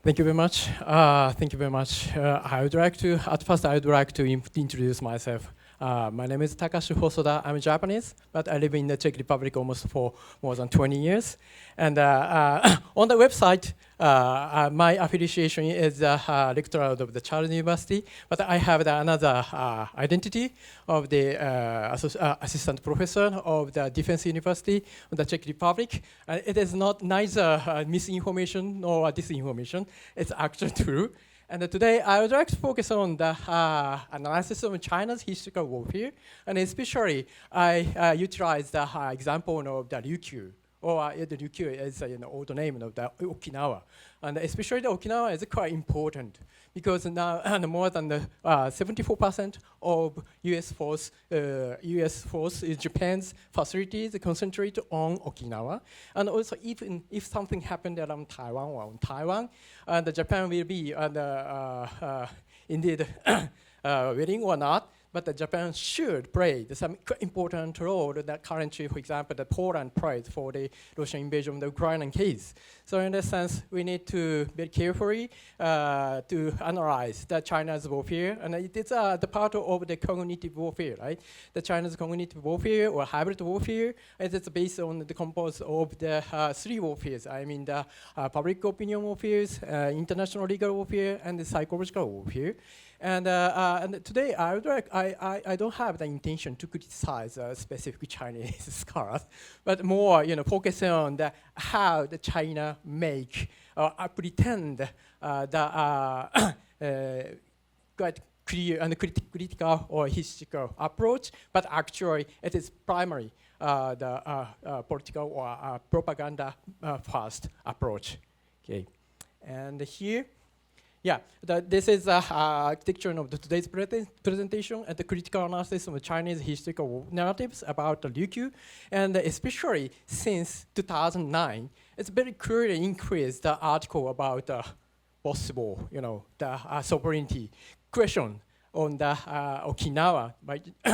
Thank you very much. Thank you very much. At first, I would like to introduce myself. My name is Takashi Hosoda. I'm Japanese, but I live in the Czech Republic almost for more than 20 years. And on the website, my affiliation is lecturer of the Charles University, but I have another identity of the assistant professor of the Defense University of the Czech Republic. It is not neither misinformation nor disinformation. It's actually true. And today I would like to focus on the analysis of China's historical warfare, and especially I utilize the example of the Ryukyu, or the Ryukyu is an old name of the Okinawa, and especially the Okinawa is quite important because now more than 74% of U.S. force is Japan's facilities concentrate on Okinawa, and also even if something happened around Taiwan or on Taiwan, the Japan will be indeed willing or not. But Japan should play some important role that currently, for example, the Poland plays for the Russian invasion of the Ukrainian case. So in that sense, we need to very carefully to analyze the China's warfare, and it is the part of the cognitive warfare, right? The China's cognitive warfare or hybrid warfare, it is based on the composed of the three warfares. I mean the public opinion warfares, international legal warfare, and the psychological warfare. And today, I don't have the intention to criticize specific Chinese scholars, but more, focusing on how the China make pretend the quite clear and critical or historical approach, but actually it is primary the political or propaganda first approach. Okay, and here. Yeah, this is the architecture of today's presentation and the critical analysis of Chinese historical narratives about the Ryukyu, and especially since 2009, it's very clearly increased the article about possible, the sovereignty question on the Okinawa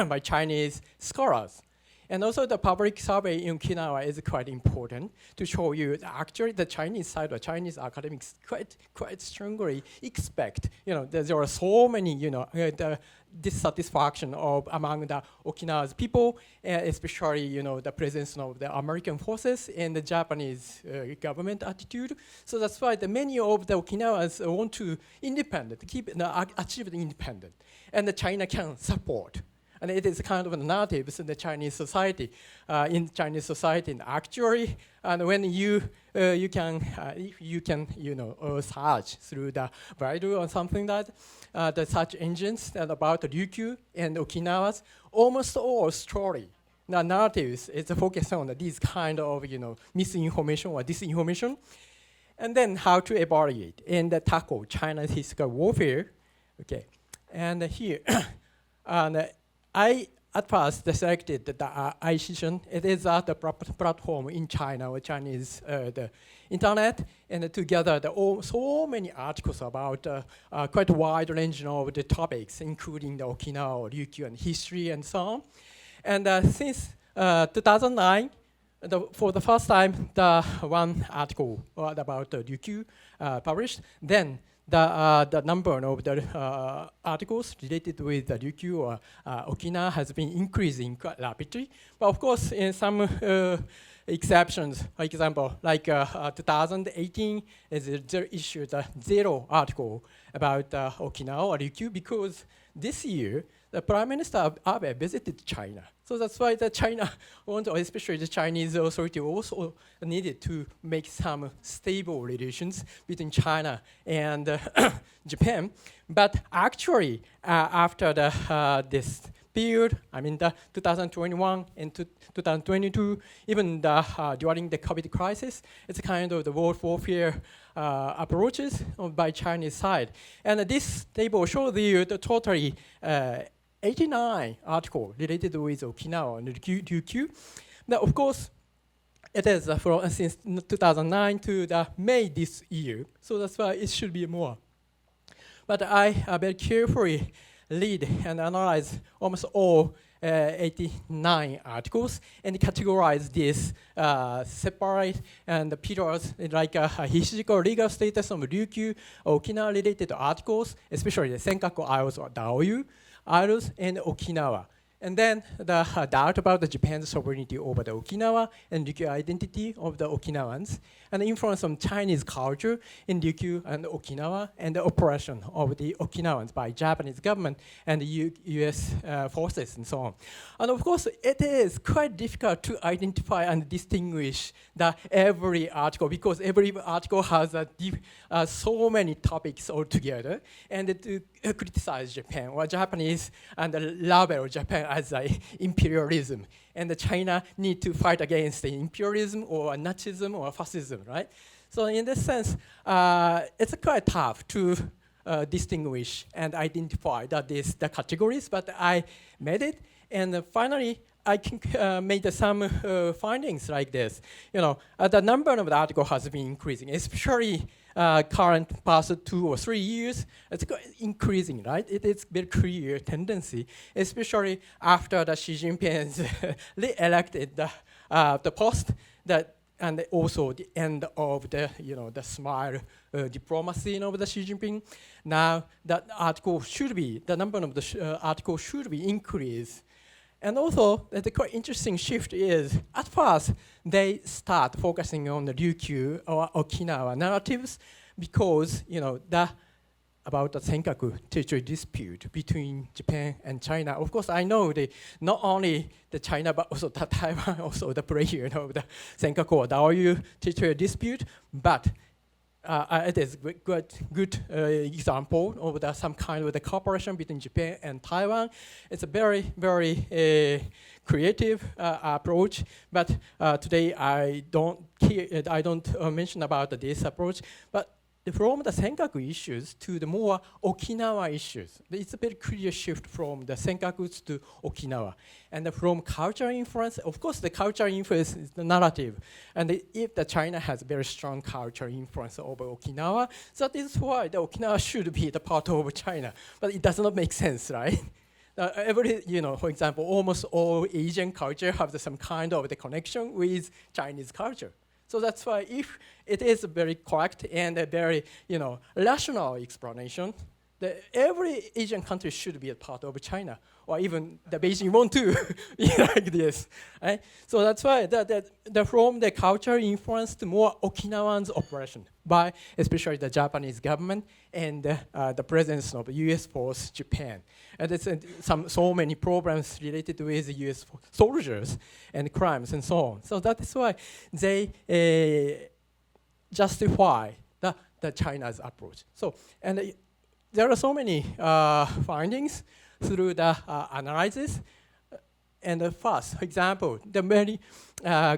by Chinese scholars. And also the public survey in Okinawa is quite important to show you that actually the Chinese side or Chinese academics quite strongly expect, there are so many, the dissatisfaction among the Okinawa's people, especially, the presence of the American forces and the Japanese government attitude. So that's why many of the Okinawans want to achieve the independent, and the China can support. And it is kind of a narrative in the Chinese society. And actually, and when you can search through the Baidu or something like that, the search engines about Ryukyu and Okinawa's, almost all story. The narratives is focused on these kind of misinformation or disinformation, and then how to evaluate and tackle China's historical warfare. Okay, and here, and I at first selected the iSession. It is the platform in China or Chinese the internet, and together so many articles about quite a wide range of the topics, including the Okinawa, Ryukyu, and history, and so on. And since 2009, for the first time, the one article about Ryukyu published. Then the number of the articles related with the Ryukyu or Okinawa has been increasing quite rapidly. But of course, in some exceptions, for example, like 2018, there issued a zero article about Okinawa or Ryukyu because this year, the Prime Minister Abe visited China. So that's why the China, especially the Chinese authority, also needed to make some stable relations between China and Japan. But actually, after this period, I mean the 2021 and 2022, even during the COVID crisis, it's kind of the world warfare approaches by Chinese side. And this table shows you the totally 89 articles related with Okinawa and Ryukyu. Now, of course, it is since 2009 to the May this year, so that's why it should be more. But I very carefully read and analyze almost all 89 articles and categorize this separate and pillars like historical legal status of Ryukyu, Okinawa related articles, especially the Senkaku Isles or Daoyu Islands and Okinawa. And then the doubt about the Japan's sovereignty over the Okinawa and Ryukyu identity of the Okinawans, and the influence on Chinese culture in Ryukyu and Okinawa, and the oppression of the Okinawans by Japanese government and the U.S. Forces and so on. And of course, it is quite difficult to identify and distinguish every article because every article has so many topics altogether, and to criticize Japan or Japanese and label Japan as imperialism, and China need to fight against the imperialism or Nazism or fascism, right? So in this sense, it's quite tough to distinguish and identify the categories, but I made it, and finally I made some findings like this. You know, the number of the article has been increasing, especially current past 2 or 3 years, it's increasing, right? It is very clear tendency, especially after the Xi Jinping's re-elected the post, and also the end of the the smile diplomacy of the Xi Jinping. Now that article should be the number of the articles should be increased. And also, the quite interesting shift is, at first, they start focusing on the Ryukyu or Okinawa narratives because, about the Senkaku territory dispute between Japan and China. Of course, I know not only the China, but also the Taiwan, also the player of the Senkaku or Daoyu territory dispute, but it is a good example of some kind of the cooperation between Japan and Taiwan. It's a very, very creative approach, but today I don't mention about this approach, but from the Senkaku issues to the more Okinawa issues, it's a very clear shift from the Senkakus to Okinawa. And from cultural influence, of course, the cultural influence is the narrative. And if the China has very strong cultural influence over Okinawa, that is why the Okinawa should be the part of China. But it does not make sense, right? For example, almost all Asian culture have some kind of the connection with Chinese culture. So that's why if it is a very correct and a very, rational explanation, every Asian country should be a part of China, or even the Beijing want to be like this, right? So that's why from the cultural influence to more Okinawan's operation by especially the Japanese government and the presence of U.S. force Japan. And there's so many problems related with U.S. soldiers and crimes and so on. So that is why they justify the China's approach. So, and there are so many findings through the analysis. And first, for example, the very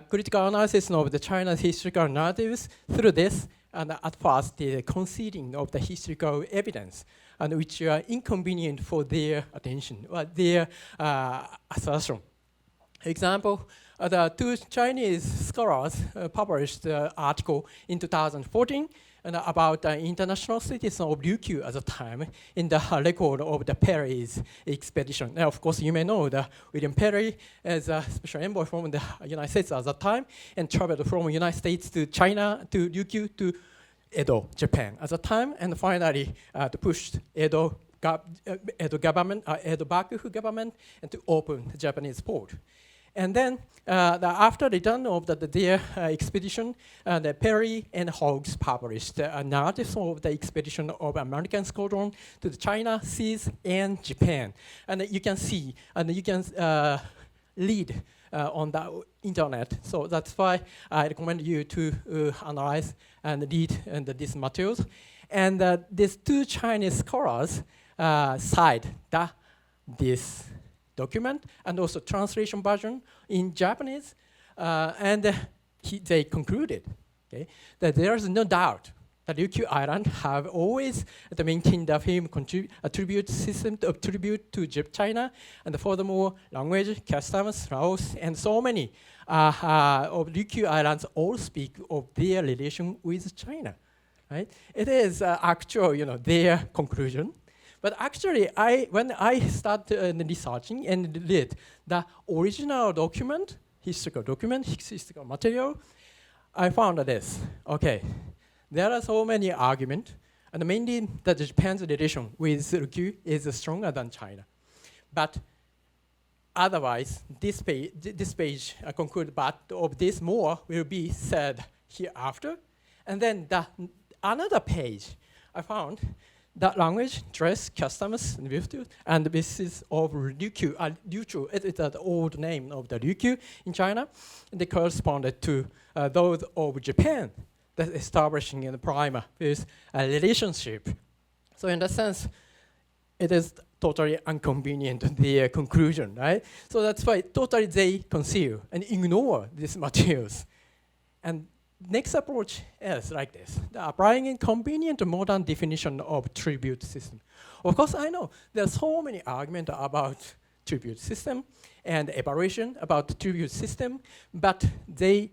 critical analysis of the China's historical narratives through this, and at first, the conceding of the historical evidence, and which are inconvenient for their attention, or their assertion. Example, the 2 Chinese scholars published an article in 2014 about the international status of Ryukyu at the time in the record of the Perry's expedition. Now, of course, you may know that William Perry is a special envoy from the United States at that time and traveled from the United States to China, to Ryukyu, to Edo, Japan at the time, and finally to push Edo government, Edo Bakufu government, and to open the Japanese port. And then after the return of their expedition, the Perry and Hoggs published a narrative of the expedition of American squadron to the China seas and Japan. And you can see, and you can read on the internet. So that's why I recommend you to analyze and read these materials. And these 2 Chinese scholars cite this document and also translation version in Japanese, and they concluded that there is no doubt that Ryukyu Island have always maintained the film tribute system of tribute to China, and furthermore, language, customs, laws, and so many of Ryukyu Islands all speak of their relation with China. Right? It is actual, their conclusion. But actually, when I started researching and read the original document, historical material, I found this. Okay, there are so many arguments, and mainly that Japan's relation with Ryukyu is stronger than China. But otherwise, this page concludes, but of this more will be said hereafter. And then another page I found that language, dress, customs, and virtues, and this is of Ryukyu. Ryukyu, it is the old name of the Ryukyu in China. They corresponded to those of Japan, that establishing in the primer with a relationship. So in that sense, it is totally inconvenient, the conclusion, right? So that's why totally they conceal and ignore these materials. And next approach is like this, applying a convenient modern definition of tribute system. Of course, I know there are so many arguments about tribute system and evaluation about the tribute system, but they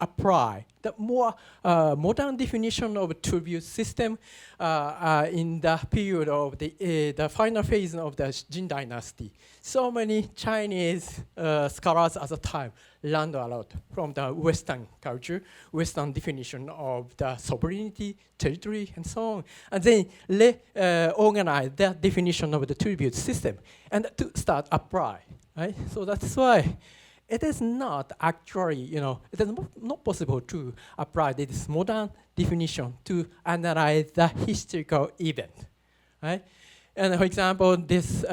apply the more modern definition of tribute system in the period of the final phase of the Jin dynasty. So many Chinese scholars at the time learned a lot from the Western culture, Western definition of the sovereignty, territory, and so on. And then reorganize that definition of the tribute system and to start apply, right? So that's why it is not actually, it is not possible to apply this modern definition to analyze the historical event, right? And for example, this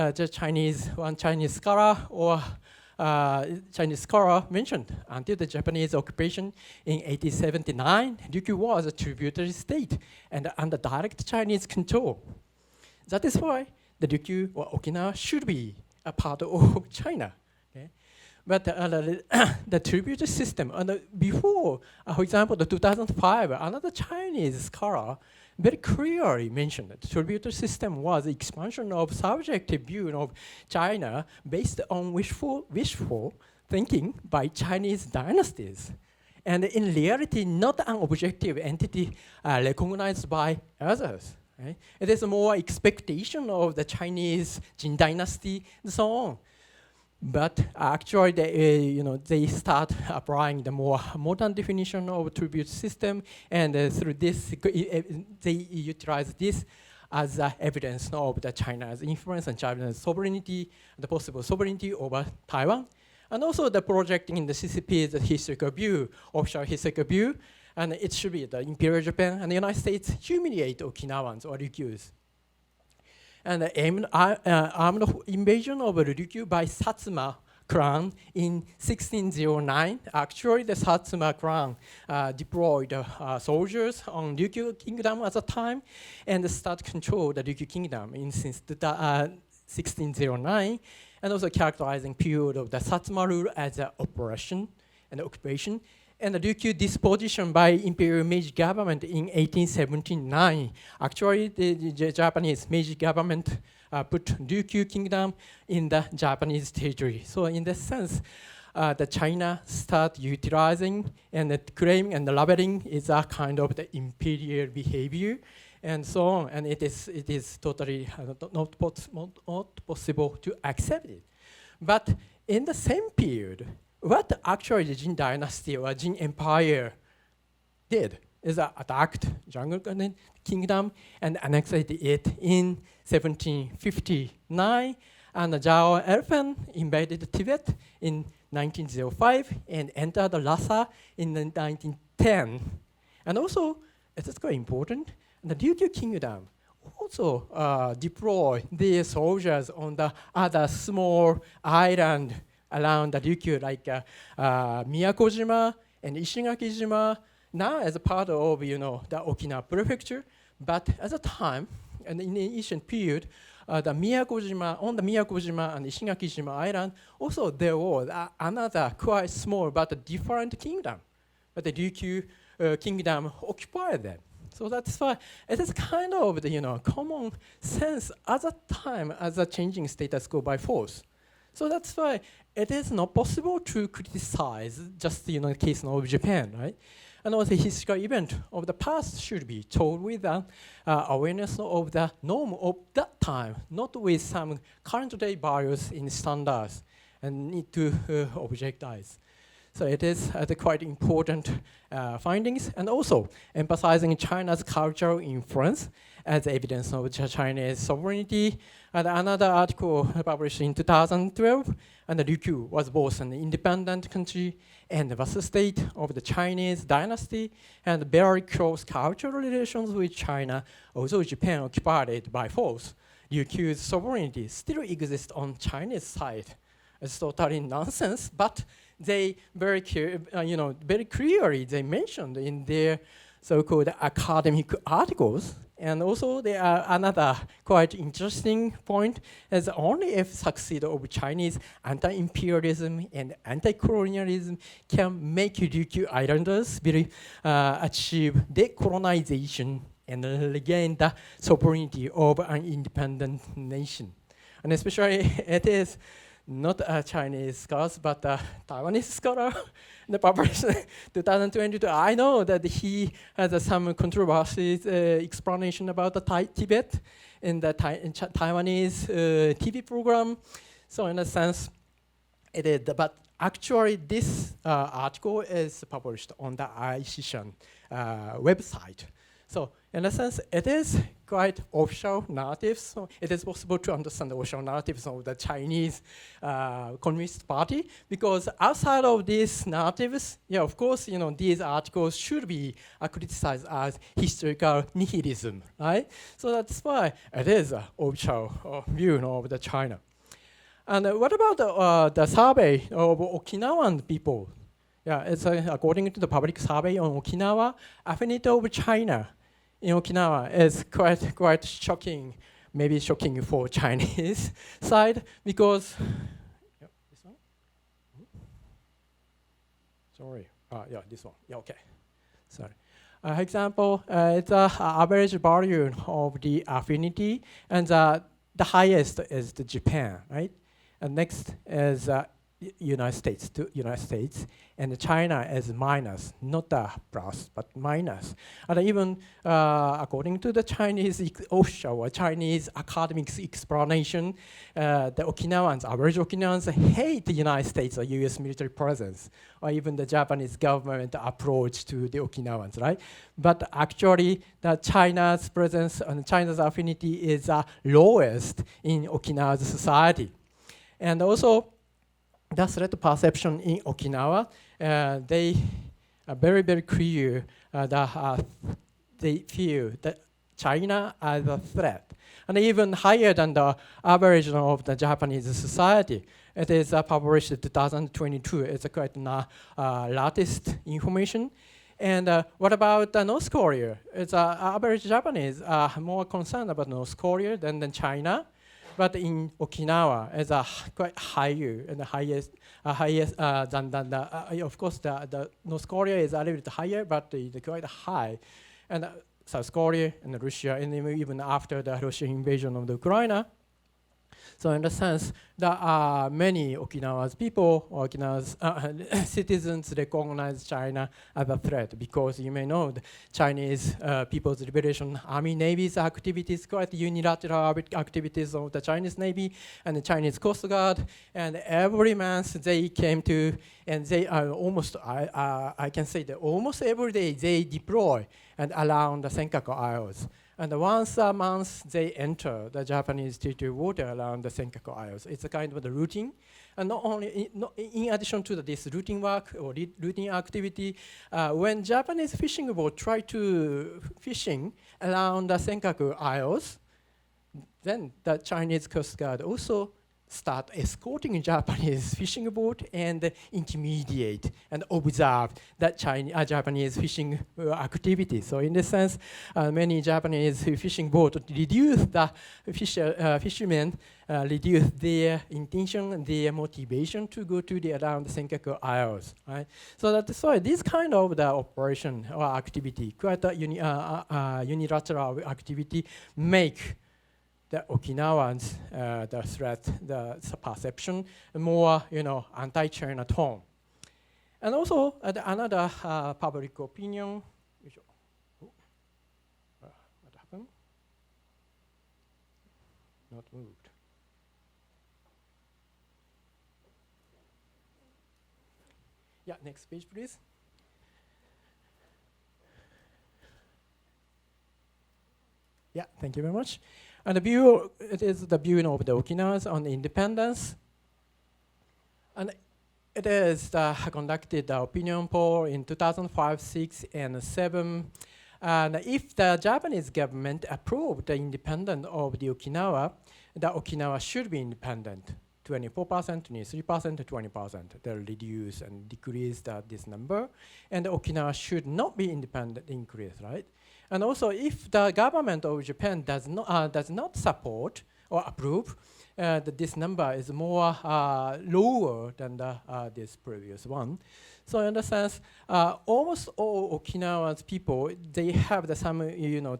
one Chinese scholar or Chinese scholar mentioned until the Japanese occupation in 1879, Ryukyu was a tributary state and under direct Chinese control. That is why the Ryukyu or Okinawa should be a part of China. Okay? But the tributary system, before, for example, the 2005, another Chinese scholar very clearly mentioned that the tributary system was the expansion of subjective view of China based on wishful thinking by Chinese dynasties. And in reality, not an objective entity recognized by others. Right? It is more expectation of the Chinese Jin dynasty and so on. But actually, they start applying the more modern definition of tribute system, and through this, they utilize this as evidence of the China's influence and China's sovereignty, the possible sovereignty over Taiwan, and also the projecting in the CCP's historical view, official historical view, and it should be the Imperial Japan and the United States humiliate Okinawans or Ryukyus. And the armed invasion of Ryukyu by Satsuma clan in 1609. Actually, the Satsuma clan deployed soldiers on Ryukyu Kingdom at the time and start control the Ryukyu Kingdom since 1609, and also characterizing period of the Satsuma rule as an operation and occupation. And the Ryukyu disposition by Imperial Meiji government in 1879. Actually, the Japanese Meiji government put Ryukyu Kingdom in the Japanese territory. So in that sense, the China start utilizing and claiming and labeling is a kind of the imperial behavior and so on. And it is totally not possible to accept it. But in the same period, what actually the Jin dynasty or Jin empire did is attacked Jungle Kingdom and annexed it in 1759, and the Zhao elephant invaded Tibet in 1905 and entered Lhasa in 1910. And also, it is quite important, the Ryukyu Kingdom also deployed their soldiers on the other small island around the Ryukyu, like Miyakojima and Ishigakijima, now as a part of the Okinawa prefecture. But at the time, and in the ancient period, on the Miyakojima and Ishigakijima island, also there was another quite small but different kingdom. But the Ryukyu Kingdom occupied them. So that's why it is kind of the common sense at the time as a changing status quo by force. So that's why it is not possible to criticize just the case of Japan, right? And also the historical event of the past should be told with awareness of the norm of that time, not with some current day values in standards and need to objectize. So it is the quite important findings, and also emphasizing China's cultural influence as evidence of Chinese sovereignty. And another article published in 2012, and Ryukyu was both an independent country and was a state of the Chinese dynasty, and very close cultural relations with China, although Japan occupied it by force. Ryukyu's sovereignty still exists on Chinese side. It's totally nonsense, but they very clearly they mentioned in their so-called academic articles. And also there are another quite interesting point is only if succeed of Chinese anti-imperialism and anti-colonialism can make Ryukyu Islanders achieve decolonization and regain the sovereignty of an independent nation. And especially it is not a Chinese scholar, but a Taiwanese scholar, the published 2022. I know that he has some controversies explanation about the Tibet in the Taiwanese TV program. So in a sense, it is. But actually, this article is published on the ICCN website. So in a sense, it is quite official narratives. So it is possible to understand the official narratives of the Chinese Communist Party, because outside of these narratives, yeah, of course, these articles should be criticized as historical nihilism, right? So that's why it is an official view of the China. And what about the survey of Okinawan people? Yeah, it's according to the public survey on Okinawa, affinity of China in Okinawa is quite shocking, maybe shocking for Chinese side, because this one. Sorry, yeah, this one. Yeah, okay. Sorry. Example, it's the average value of the affinity, and the highest is the Japan, right? And next is United States, and China is minus, not a plus, but minus. And even according to the Chinese official or Chinese academics explanation, the average Okinawans hate the United States or US military presence, or even the Japanese government approach to the Okinawans, right? But actually, the China's presence and China's affinity is lowest in Okinawa's society. And also, the threat perception in Okinawa, they are very clear that they feel that China as a threat, and even higher than the average of the Japanese society. It is published in 2022. It's quite latest information. And what about North Korea? It's average Japanese more concerned about North Korea than China. But in Okinawa, it's quite higher and the highest than the, of course, the North Korea is a little bit higher, but it's quite high. And South Korea and Russia, and even after the Russian invasion of the Ukraine. So in the sense, there are many Okinawa's people, Okinawa's citizens recognize China as a threat, because you may know the Chinese People's Liberation Army Navy's activities, quite unilateral activities of the Chinese Navy and the Chinese Coast Guard, and every month they came to, and they are almost, I can say that almost every day they deploy and around the Senkaku Isles. And once a month, they enter the Japanese territorial water around the Senkaku Isles. It's a kind of the routine. And not only, in addition to this routine work or routine activity, when Japanese fishing boat try to fishing around the Senkaku Isles, then the Chinese Coast Guard also start escorting Japanese fishing boat and intermediate and observe that Japanese fishing activity. So in this sense, many Japanese fishing boats reduce the fishermen, reduce their intention and their motivation to go to the around the Senkaku Isles. Right? So that's why this kind of the operation or activity, quite a unilateral activity, make the Okinawans, the threat, the perception, more, anti-China tone. And also, another public opinion. What happened? Not moved. Yeah, next page, please. Yeah, thank you very much. And the view, it is the view of the Okinawans on independence. And it is conducted the opinion poll in 2005, 6, and 7. And if the Japanese government approved the independence of the Okinawa should be independent. 24%, 23%, 20%. They reduce and decrease this number. And Okinawa should not be independent, increase, right? And also, if the government of Japan does not support or approve, this number is more lower than this previous one. So in the sense, almost all Okinawan's people, they have some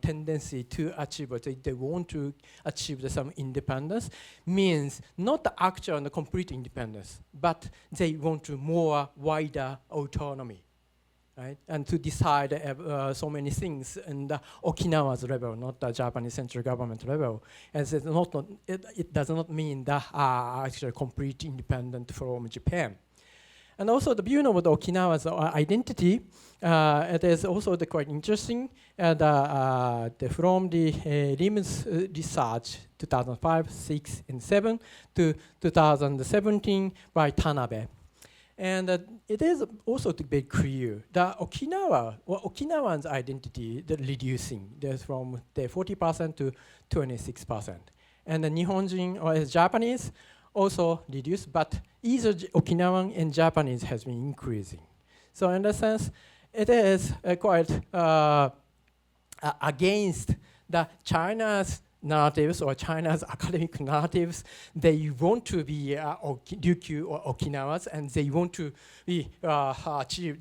tendency to achieve, they want to achieve some independence, means not the actual and complete independence, but they want to more wider autonomy. Right? And to decide so many things in the Okinawa's level, not the Japanese central government level. As it does not mean that actually complete independent from Japan. And also the view of the Okinawa's identity, it is also quite interesting. From the LIMS research, 2005, 6, and 7 to 2017 by Tanabe. And it is also to be clear that Okinawan's identity, the reducing, from the 40% to 26%. And the Nihonjin or Japanese also reduced, but either Okinawan and Japanese has been increasing. So in that sense, it is quite against the China's narratives or China's academic narratives. They want to be Ryukyu or Okinawas, and they want to be achieve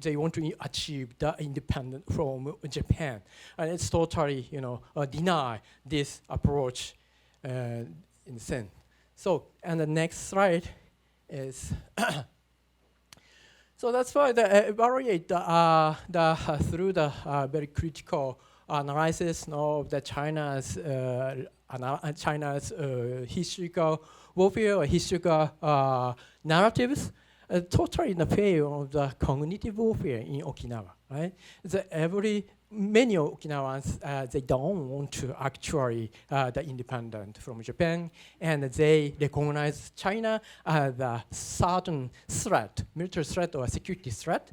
the independence from Japan. And it's totally, deny this approach in a sense. So, and the next slide is. So that's why they evaluate through the very critical analysis of the China's historical warfare or historical narratives, totally in the favor of the cognitive warfare in Okinawa. Right? Many Okinawans they don't want to actually the independent from Japan, and they recognize China as a certain threat, military threat or security threat.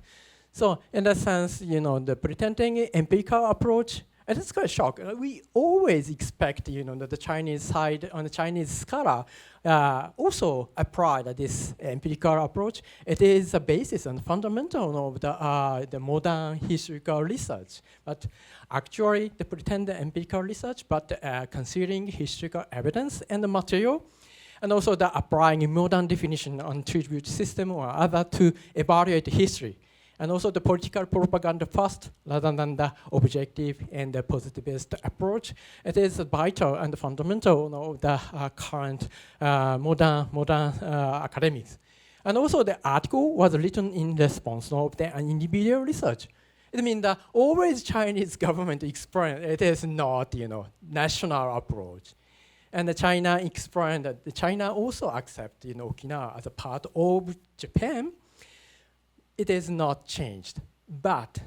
So in that sense, the pretending empirical approach, and it's quite shocking. We always expect, that the Chinese side, on the Chinese scholar, also applied this empirical approach. It is a basis and fundamental of the modern historical research. But actually, the pretended empirical research, but considering historical evidence and the material, and also the applying modern definition on tribute system or other to evaluate history. And also the political propaganda first, rather than the objective and the positivist approach. It is vital and fundamental of the current modern academics. And also the article was written in response of the individual research. It means that always Chinese government explained it is not, national approach. And the China explained that China also accepts, Okinawa as a part of Japan. It is not changed, but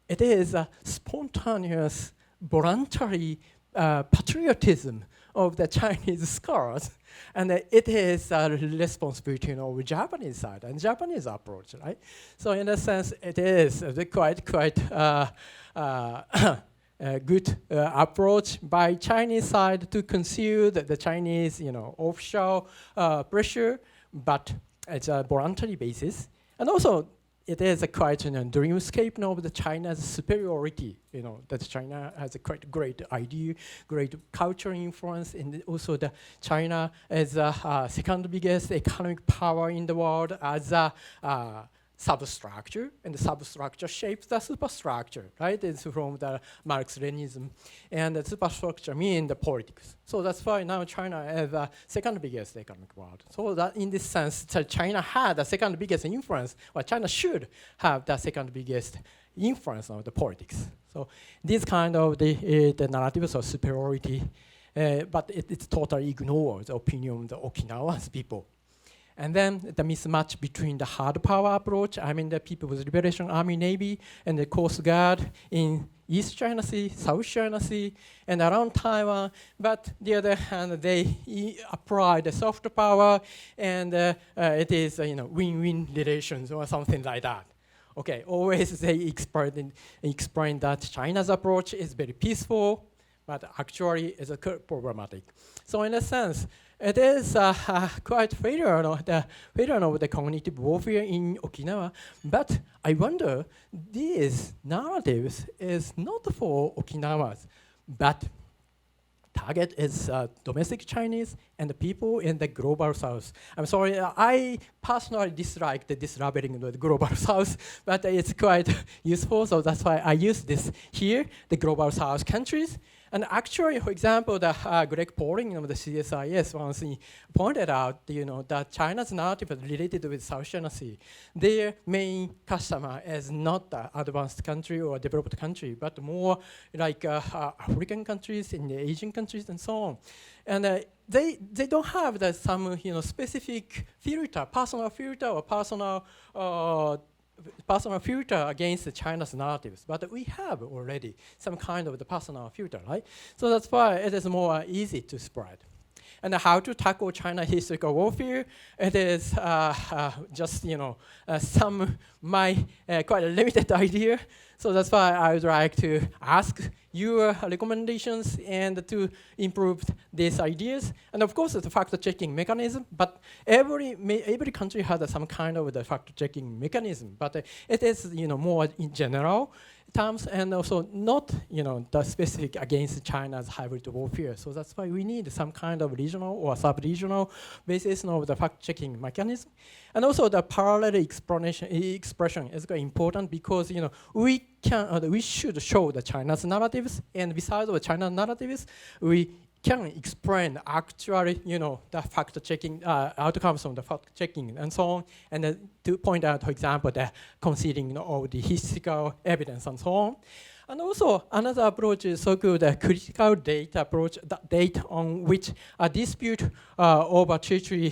it is a spontaneous, voluntary patriotism of the Chinese scholars, and it is a responsibility of the Japanese side and Japanese approach, right? So in a sense, it is quite good approach by Chinese side to conceal the Chinese, offshore pressure, but it's a voluntary basis. And also, it is a quite dreamscape of the China's superiority. That China has a quite great idea, great cultural influence, and also the China is the second biggest economic power in the world, as substructure, and the substructure shapes the superstructure, right? It's from the Marx-Leninism. And the superstructure means the politics. So that's why now China is the second biggest economic world. So that in this sense, China had the second biggest influence, or China should have the second biggest influence on the politics. So this kind of the narratives of superiority, but it's totally ignores the opinion of the Okinawa's people. And then the mismatch between the hard power approach, I mean the People's Liberation Army, Navy, and the Coast Guard in East China Sea, South China Sea, and around Taiwan. But the other hand, they apply the soft power, and it is win-win relations or something like that. Okay, always they explain that China's approach is very peaceful, but actually is problematic. So in a sense, it is quite failure of the cognitive warfare in Okinawa. But I wonder, these narratives is not for Okinawans, but target is domestic Chinese and the people in the global south. I'm sorry, I personally dislike this labeling of the global south, but it's quite useful, so that's why I use this here, the global south countries. And actually, for example, the Greg Pauling of the CSIS once pointed out, that China's narrative is related with South China Sea. Their main customer is not the advanced country or developed country, but more like African countries and the Asian countries and so on. And they don't have some specific filter, personal filter or personal filter against China's narratives, but we have already some kind of the personal filter, right? So that's why it is more easy to spread. And how to tackle China historical warfare, it is just some my quite a limited idea. So that's why I would like to ask your recommendations and to improve these ideas. And of course, it's a fact-checking mechanism, but every country has some kind of the fact-checking mechanism, but it is more in general terms and also not the specific against China's hybrid warfare. So that's why we need some kind of regional or sub-regional basis of the fact-checking mechanism. And also the parallel expression is very important because we should show the China's narratives, and besides the China narratives, we can explain actually, the fact-checking outcomes from the fact-checking and so on, and to point out, for example, the concealing of the historical evidence and so on. And also, another approach is so-called the critical data approach, the date on which a dispute over territory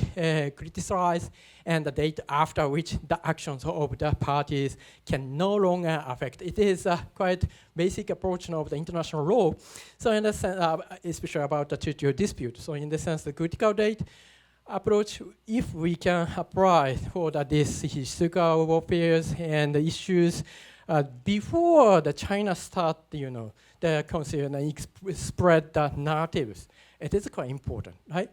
criticized, and the date after which the actions of the parties can no longer affect. It is a quite basic approach of the international law. So in the sense, especially about the territorial dispute. So in the sense, the critical date approach, if we can apply for these historical warfares and the issues before the China start, the concern and spread the narratives, it is quite important, right?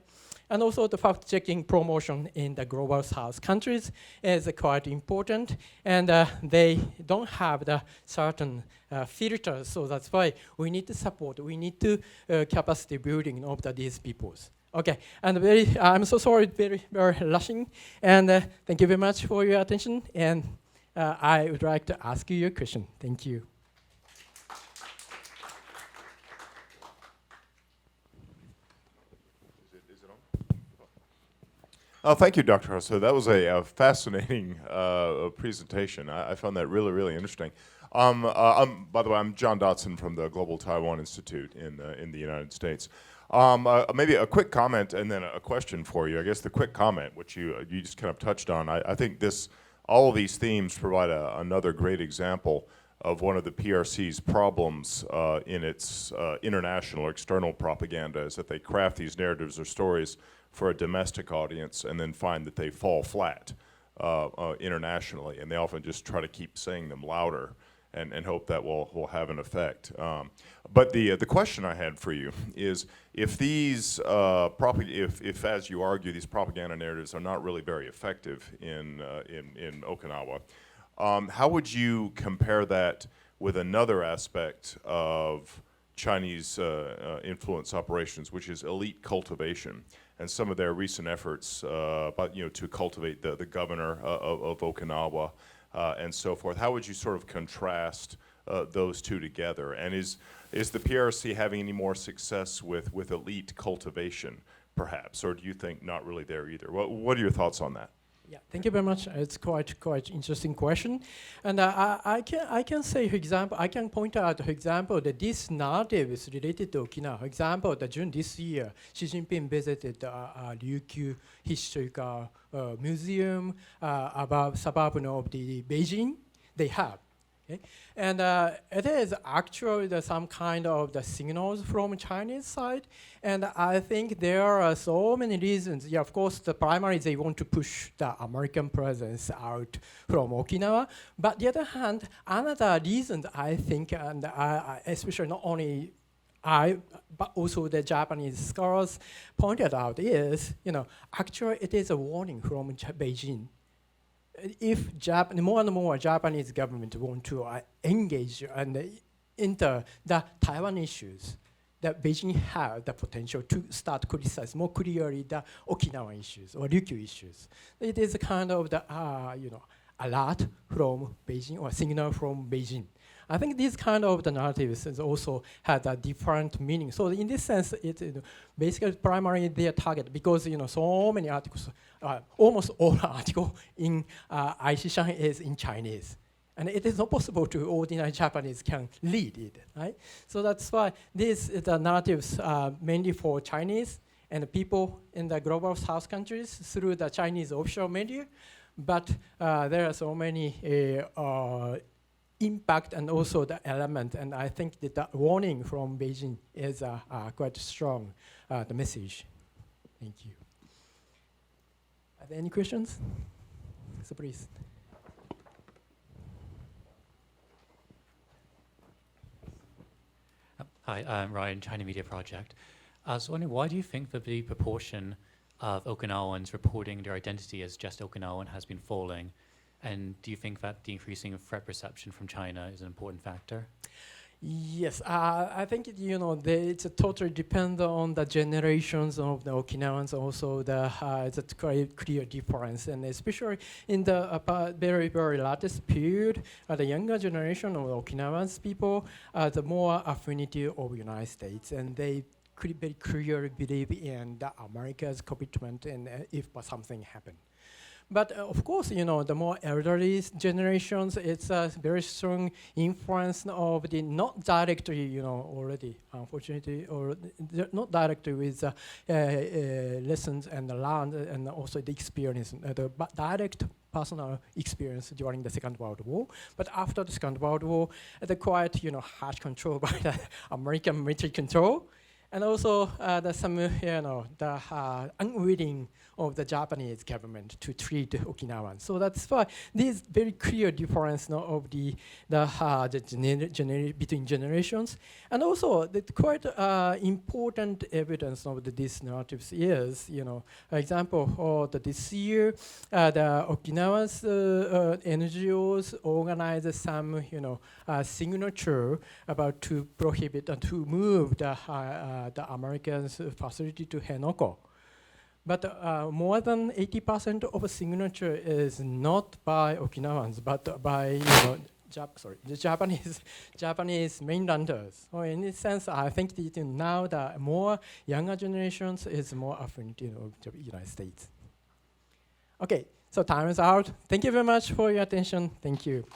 And also the fact-checking promotion in the global south countries is quite important, and they don't have the certain filters, so that's why we need to support, we need to capacity building of these peoples. Okay, and I'm so sorry, very rushing, and thank you very much for your attention, and I would like to ask you a question. Thank you. Thank you, Dr. Hosoda. That was a fascinating presentation. I found that really, really interesting. By the way, I'm John Dotson from the Global Taiwan Institute in the United States. Maybe a quick comment and then a question for you. I guess the quick comment, which you just kind of touched on, I think all of these themes provide another great example of one of the PRC's problems in its international or external propaganda, is that they craft these narratives or stories for a domestic audience and then find that they fall flat internationally, and they often just try to keep saying them louder and hope that will have an effect. But the question I had for you is, if these if as you argue these propaganda narratives are not really very effective in Okinawa, how would you compare that with another aspect of Chinese influence operations, which is elite cultivation, and some of their recent efforts to cultivate the governor of Okinawa, and so forth. How would you sort of contrast those two together? And is the PRC having any more success with elite cultivation, perhaps, or do you think not really there either? What are your thoughts on that? Yeah, thank you very much. It's quite interesting question, and I can say, for example, I can point out, for example, that this narrative is related to Okinawa. For example, that June this year, Xi Jinping visited Ryukyu Historical Museum above suburban of the Beijing. They have. Okay. And it is actually some kind of the signals from Chinese side, and I think there are so many reasons. Yeah, of course, the primary they want to push the American presence out from Okinawa. But the other hand, another reason I think, and especially not only I, but also the Japanese scholars pointed out is, actually it is a warning from Beijing. If more and more Japanese government want to engage and enter the Taiwan issues, that Beijing have the potential to start criticize more clearly the Okinawa issues or Ryukyu issues. It is a kind of the alert from Beijing or signal from Beijing. I think these kind of the narratives is also had a different meaning. So in this sense, it's basically primarily their target because so many articles, almost all article in ICCN is in Chinese, and it is not possible to ordinary Japanese can read it, right? So that's why these the narratives are mainly for Chinese and people in the global South countries through the Chinese official media, but there are so many impact and also the element, and I think that the warning from Beijing is quite strong, the message. Thank you. Are there any questions? So please. Hi, I'm Ryan, China Media Project. I was wondering, why do you think that the proportion of Okinawans reporting their identity as just Okinawan has been falling? And do you think that the increasing threat perception from China is an important factor? Yes, I think it's totally depend on the generations of the Okinawans. Also, it's a quite clear difference, and especially in the very latest period, the younger generation of Okinawans people, the more affinity of United States, and they very clearly believe in the America's commitment, and if something happened. But of course, the more elderly generations, it's a very strong influence of the not directly, already, unfortunately, or not directly with lessons and the land and also the experience, the direct personal experience during the Second World War. But after the Second World War, the quite, harsh control by the American military control, and also some, the unwilling of the Japanese government to treat Okinawans. So that's why this very clear difference of between generations, and also the quite important evidence of these narratives is, for example, this year the Okinawa's NGOs organized some, signature about to prohibit and to move the American facility to Henoko. But more than 80% of a signature is not by Okinawans, but by the Japanese mainlanders. So in this sense, I think that now the more younger generations is more affinity of the United States. Okay, so time is out. Thank you very much for your attention. Thank you.